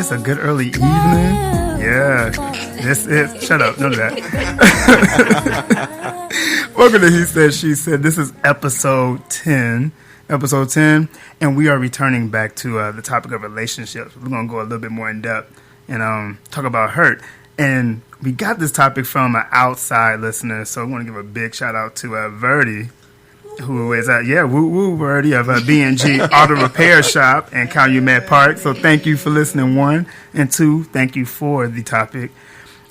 It's a good early evening. Yeah, this is. Shut up, none of that. Welcome to He Said, She Said. This is episode 10. Episode 10, and we are returning back to the topic of relationships. We're going to go a little bit more in depth and talk about hurt. And we got this topic from an outside listener, so I want to give a big shout out to Verdi, who is Verdi of B&G Auto Repair Shop in Calumet Park. So thank you for listening, one. And two, thank you for the topic.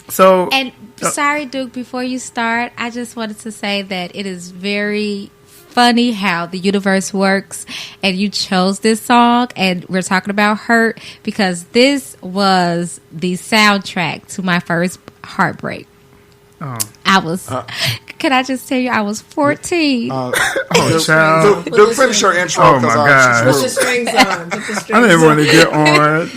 So, and sorry, Duke, before you start, I just wanted to say that it is very funny how the universe works, and you chose this song, and we're talking about hurt because this was the soundtrack to my first heartbreak. Oh. I was. Can I just tell you, I was 14. Child. Duke, finish your intro. Oh, my God. Put the strings on. I didn't want to get on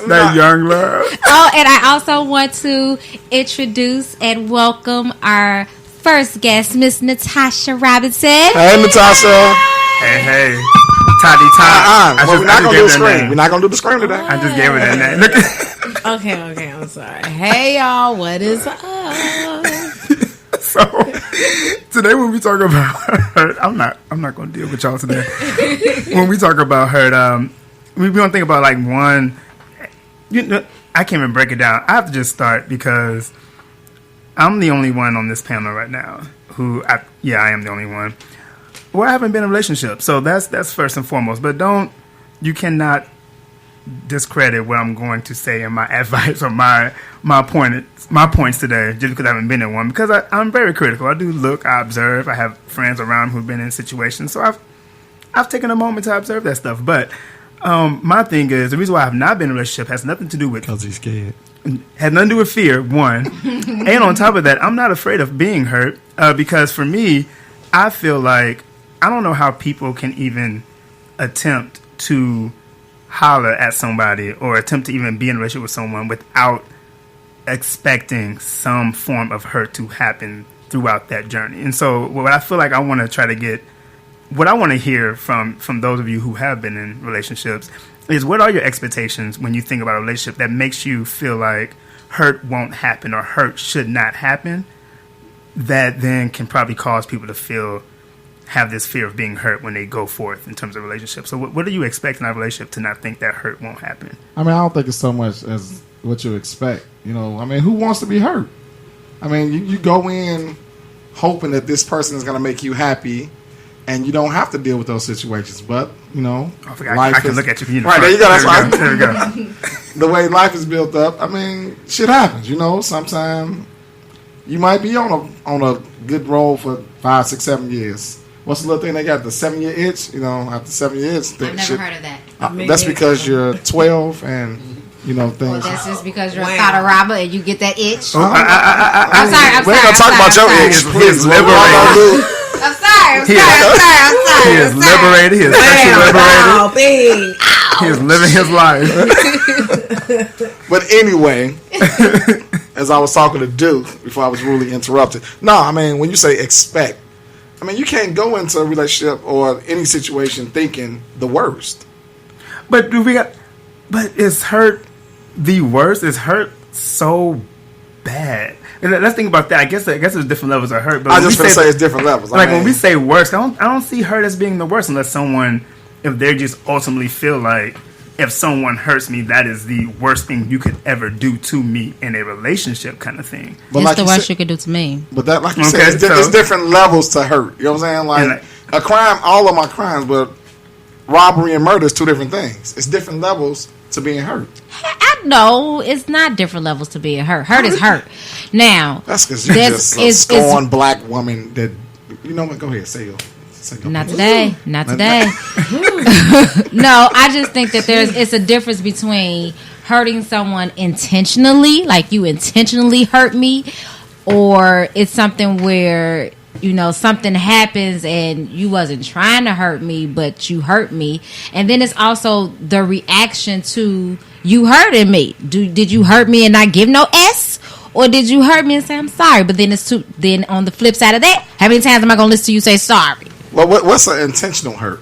that young love. Oh, and I also want to introduce and welcome our first guest, Miss Natasha Robinson. Hey, Natasha. Hey. Toddy Todd. We're not going to do the scream. We're not going to do the scream today. I just gave her that name. Okay, I'm sorry. Hey, y'all, what is up? So today when we talk about hurt, I'm not going to deal with y'all today. When we talk about hurt, we don't think about like one. I can't even break it down. I have to just start because I'm the only one on this panel right now I am the only one. Well, I haven't been in a relationship, so that's first and foremost. But you cannot discredit what I'm going to say in my advice or my points today just because I haven't been in one, because I'm very critical. I do look, I observe. I have friends around who've been in situations, so I've taken a moment to observe that stuff. But my thing is, the reason why I have not been in a relationship has nothing to do with because he's scared. Had nothing to do with fear, one. And on top of that, I'm not afraid of being hurt because for me, I feel like I don't know how people can even attempt to holler at somebody or attempt to even be in a relationship with someone without expecting some form of hurt to happen throughout that journey. And so what I feel like I want to try to get, what I want to hear from those of you who have been in relationships is, what are your expectations when you think about a relationship that makes you feel like hurt won't happen or hurt should not happen, that then can probably cause people to have this fear of being hurt when they go forth in terms of relationships. So what do you expect in a relationship to not think that hurt won't happen? I mean, I don't think it's so much as what you expect. You know, I mean, who wants to be hurt? I mean, you go in hoping that this person is going to make you happy, and you don't have to deal with those situations. But, you know, I can look at you. Right, there you go. That's right. There we go. The way life is built up, I mean, shit happens. You know, sometimes you might be on a good roll for 5, 6, 7 years. What's the little thing they got? The 7-year itch? You know, after 7 years. I've never heard of that. That's because you're 12 and, you know, things. Well, that's just because you're a thought robber and you get that itch. I'm sorry. We're going to talk about your itch. He is liberated. I'm sorry. He is liberated. He is sexually liberated. He is living his life. But anyway, as I was talking to Duke before I was rudely interrupted. No, I mean, when you say expect, I mean, you can't go into a relationship or any situation thinking the worst. But is hurt the worst? Is hurt so bad? Let's think about that. I guess there's different levels of hurt. But I just going to say it's different levels. When we say worst, I don't see hurt as being the worst unless if they just ultimately feel like, if someone hurts me, that is the worst thing you could ever do to me in a relationship, kind of thing. But it's the worst you could do to me. But that, like you said, it's different levels to hurt. You know what I'm saying? Like a crime, all of my crimes, but robbery and murder is two different things. It's different levels to being hurt. No, it's not different levels to being hurt. Hurt is hurt. Now, that's because you're just a scorned black woman that, you know what, go ahead, say it. Not today. Not today. No, I just think that it's a difference between hurting someone intentionally, like you intentionally hurt me, or it's something where, you know, something happens and you wasn't trying to hurt me, but you hurt me. And then it's also the reaction to you hurting me. Did you hurt me and not give no S? Or did you hurt me and say I'm sorry? But then then on the flip side of that, how many times am I going to listen to you say sorry? Well, what's an intentional hurt?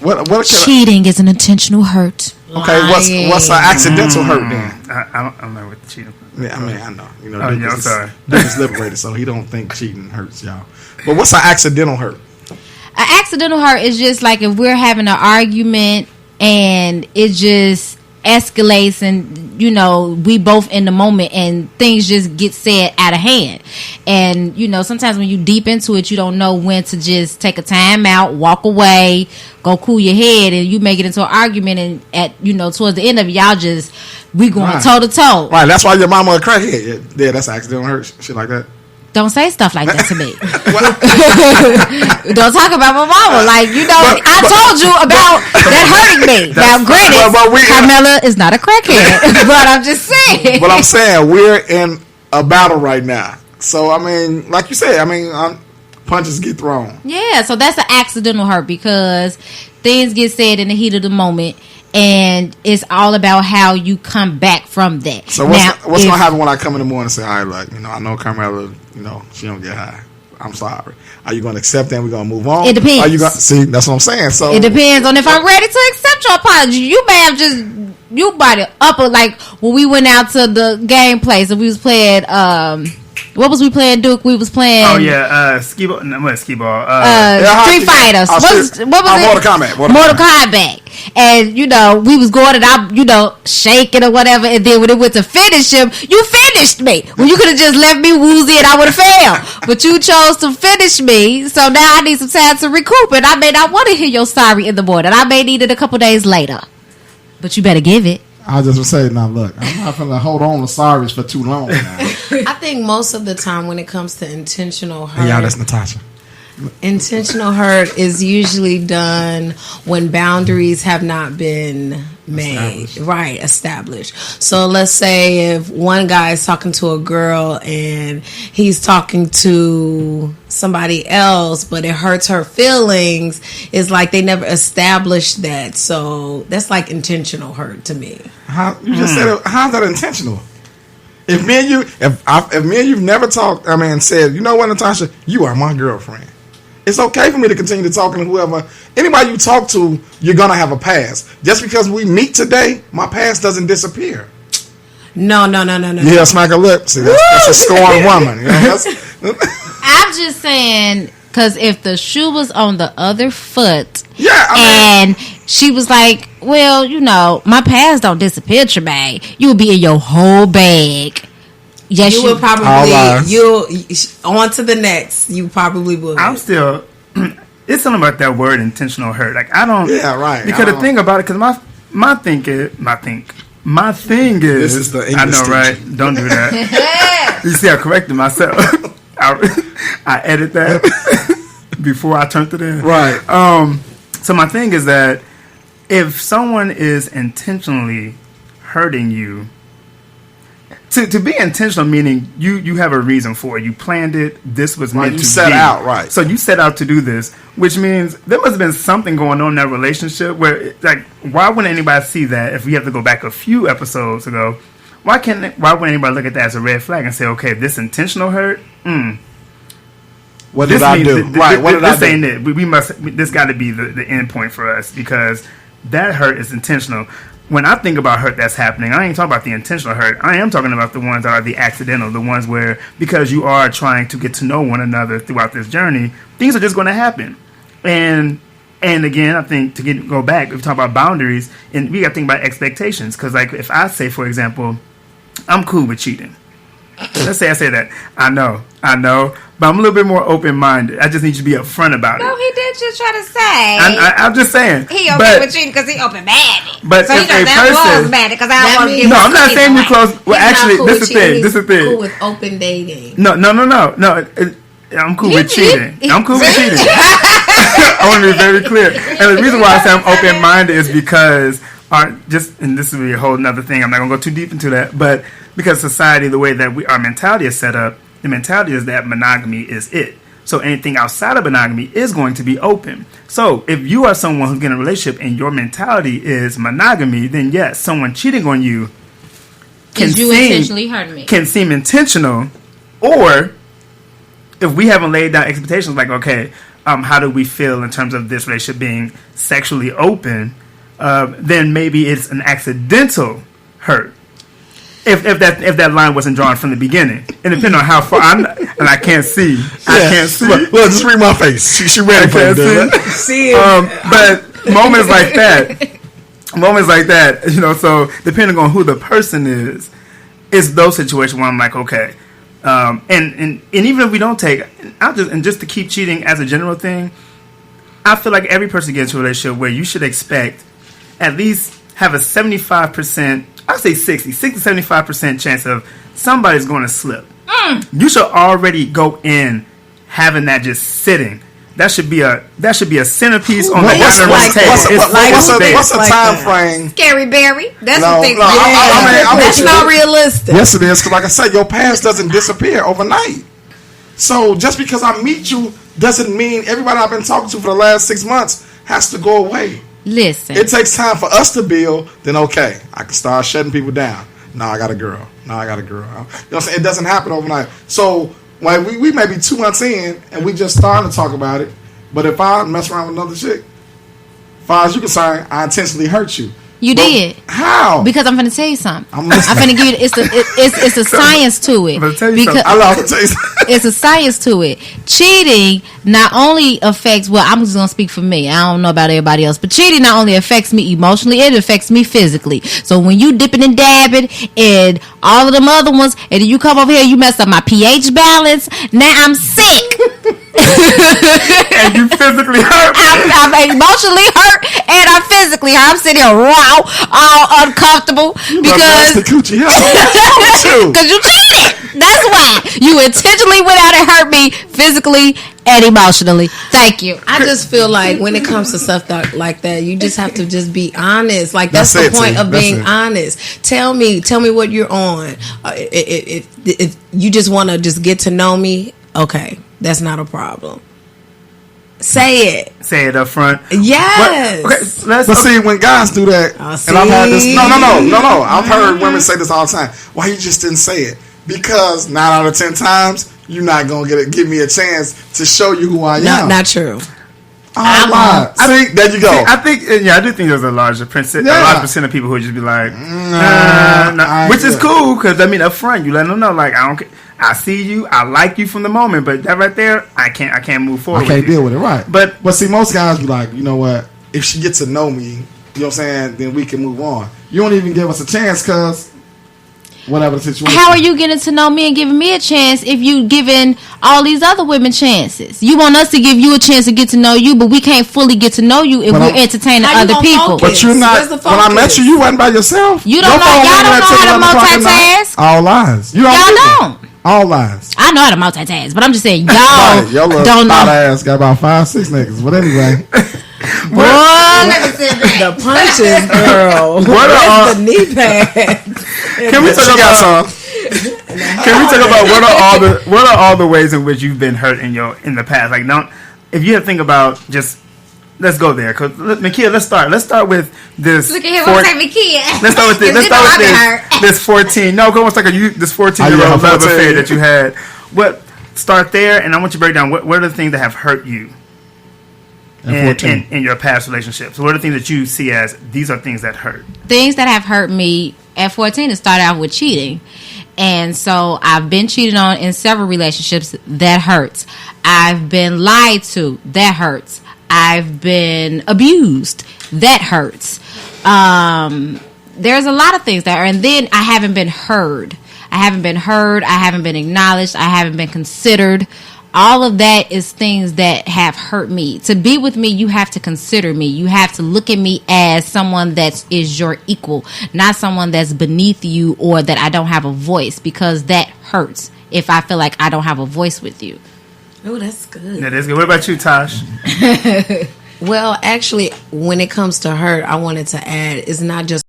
What cheating is an intentional hurt. Okay, what's an accidental hurt then? I don't know what cheating. Yeah, I mean, I know. You know, I'm sorry. Duke is liberated, so he don't think cheating hurts y'all. But what's an accidental hurt? An accidental hurt is just like if we're having an argument and it just escalates and, you know, we both in the moment and things just get said out of hand. And, you know, sometimes when you deep into it, you don't know when to just take a time out, walk away, go cool your head, and you make it into an argument, and at, you know, towards the end of it, y'all just, we going toe to toe. Right, that's why your mama a crackhead. Yeah, that's an accidental hurt, shit like that. Don't say stuff like that to me. Don't talk about my mama. Like, you know, I told you about that hurting me. Now, granted, Carmela is not a crackhead, but I'm just saying. But I'm saying we're in a battle right now. So, I mean, like you said, punches get thrown. Yeah, so that's an accidental hurt because things get said in the heat of the moment. And it's all about how you come back from that. So what's going to happen when I come in the morning and say, all right, look, you know, I know Carmela, you know, she don't get high. I'm sorry. Are you going to accept that and we're going to move on? It depends. Are you going see, that's what I'm saying. So it depends on if I'm ready to accept your apology. You may have just, you brought it up, like when we went out to the game place and we was playing, what was we playing, Duke? We was playing. Oh yeah, skee ball. No, what skee ball? Street Fighters. What was it? Mortal Kombat. Mortal Kombat. And you know, we was going and I, you know, shaking or whatever. And then when it went to finish him, you finished me. Well, you could have just left me woozy and I would have failed. But you chose to finish me. So now I need some time to recoup. And I may not want to hear your sorry in the morning. I may need it a couple days later. But you better give it. I just would say, now look, I'm not going to hold on to sorries for too long now. I think most of the time when it comes to intentional hurt, yeah, that's Natasha. Intentional hurt is usually done when boundaries have not been made, established. So let's say if one guy is talking to a girl and he's talking to somebody else, but it hurts her feelings, it's like they never established that. So that's like intentional hurt to me. You just said it, how's that intentional? If me and you, if me and you've never talked, said, you know what, Natasha, you are my girlfriend. It's okay for me to continue to talk to whoever. Anybody you talk to, you're going to have a past. Just because we meet today, my past doesn't disappear. No. Yeah, smack a lip. See, that's a scorned woman. You know, I'm just saying, because if the shoe was on the other foot, and she was like, well, you know, my past don't disappear, Tremaine. You would be in your whole bag. Yes, you would probably. On to the next. You probably would. I'm still. It's something about that word intentional hurt. Like I don't. Yeah, right. Because the thing about it, because my thing is. This is the English I know, right? Don't do that. You see, I corrected myself. I edit that before I turned it in. Right. So my thing is that if someone is intentionally hurting you. To be intentional, meaning you have a reason for it. You planned it. This was meant to be. You set out, right. So you set out to do this, which means there must have been something going on in that relationship where, like, why wouldn't anybody see that if we have to go back a few episodes ago? Why wouldn't anybody look at that as a red flag and say, okay, this intentional hurt? What did I do? What did I do? This ain't it. This got to be the end point for us because that hurt is intentional. When I think about hurt that's happening, I ain't talking about the intentional hurt. I am talking about the ones that are the accidental, the ones where because you are trying to get to know one another throughout this journey, things are just going to happen. And again, I think go back, if we talk about boundaries, and we got to think about expectations. Because like if I say, for example, I'm cool with cheating. Let's say I say that. I know. But I'm a little bit more open-minded. I just need you to be upfront about it. No, he did just try to say. I'm just saying. He okay with cheating because he open-minded. But so he does that was mad because I don't want to give I'm not saying you're close. Well, actually, this is the thing. Cool with open dating. No. I'm cool with cheating. I'm cool with cheating. I want to be very clear. And the reason why I say I'm open-minded is because and this will be a whole nother thing. I'm not going to go too deep into that, but because society, the way that our mentality is set up, the mentality is that monogamy is it. So anything outside of monogamy is going to be open. So if you are someone who's in a relationship and your mentality is monogamy, then yes, someone cheating on you intentionally hurting me. Can seem intentional, or if we haven't laid down expectations like, okay, how do we feel in terms of this relationship being sexually open, then maybe it's an accidental hurt. If that line wasn't drawn from the beginning, and depending on how far I can't see, I can't see. Look, just read my face. She ready for it. See but moments like that, So depending on who the person is, it's those situations where I'm like, okay, and even if we don't take, just to keep cheating as a general thing, I feel like every person gets into a relationship where you should expect at least have a 75%. I say 60 to 75% chance of somebody's going to slip. You should already go in having that just sitting. That should be a centerpiece on the dining room table. What's a time frame? Scary Barry. That's what they. That's not realistic. Yes, it is. Because like I said, your past doesn't disappear overnight. So just because I meet you doesn't mean everybody I've been talking to for the last 6 months has to go away. Listen, it takes time for us to build. Then okay, I can start shutting people down. No, I got a girl. No, I got a girl. You know what I'm saying? It doesn't happen overnight. So when we may be 2 months in and we just starting to talk about it. But if I mess around with another chick, as far as you're concerned, I intentionally hurt you. You did. How? Because I'm going to tell you something. I'm going to give you. It's a science to it. I'm going to tell you something. I love to tell you something. It's a science to it. Cheating not only affects. Well, I'm just going to speak for me. I don't know about everybody else, but cheating not only affects me emotionally, it affects me physically. So when you dipping and dabbing and all of them other ones, and then you come over here, you mess up my pH balance. Now I'm sick. And you physically hurt. I'm emotionally hurt and I'm physically hurt. I'm sitting here raw, all uncomfortable because you cheated. That's why you intentionally went out and hurt me physically and emotionally. Thank you. I just feel like when it comes to stuff like that, you just have to just be honest. Like that's the point of being honest. Tell me what you're on. If you just want to just get to know me, okay, that's not a problem. Say it up front. Yes. But see, when guys do that, and I've had this. No. I've heard women say this all the time. Why you just didn't say it? Because 9 out of 10 times you're not gonna give me a chance to show you who I am. Not true. I think there you go. I do think there's a large percent of people who would just be like, which is cool because up front you let them know like I don't care. I see you, I like you from the moment, but that right there, I can't move forward. I can't deal with it, right? But see, most guys be like, you know what? If she gets to know me, you know what I'm saying, then we can move on. You don't even give us a chance because whatever the situation. How are you getting to know me and giving me a chance if you giving all these other women chances? You want us to give you a chance to get to know you, but we can't fully get to know you if we're entertaining other people. But you're not. When I met you, you wasn't by yourself. You don't know. Y'all don't know how to multitask. All lies. Y'all don't. All lies. I know how to multitask, but I'm just saying y'all don't know. Ass got about 5-6 niggas, but anyway. The punches, girl. Where's the knee pad? Can we talk about what are all the ways in which you've been hurt in the past? Like, if you have to think about just. Let's go there, cause Makia. Let's start with this. Look at him, I'm saying Makia. Let's start with this. Let's start with this 14. No, go on, this 14-year-old love affair that you had. Start there, and I want you to break down what are the things that have hurt you in your past relationships. What are the things that you see as these are things that hurt? Things that have hurt me at 14 to start out with cheating. And so I've been cheated on in several relationships. That hurts. I've been lied to. That hurts. I've been abused. That hurts. There's a lot of things that are, and then I haven't been heard. I haven't been acknowledged. I haven't been considered. All of that is things that have hurt me. To be with me, you have to consider me. You have to look at me as someone that is your equal, not someone that's beneath you or that I don't have a voice, because that hurts if I feel like I don't have a voice with you. Oh, that's good. That is good. What about you, Tosh? Well, actually, when it comes to hurt, I wanted to add it's not just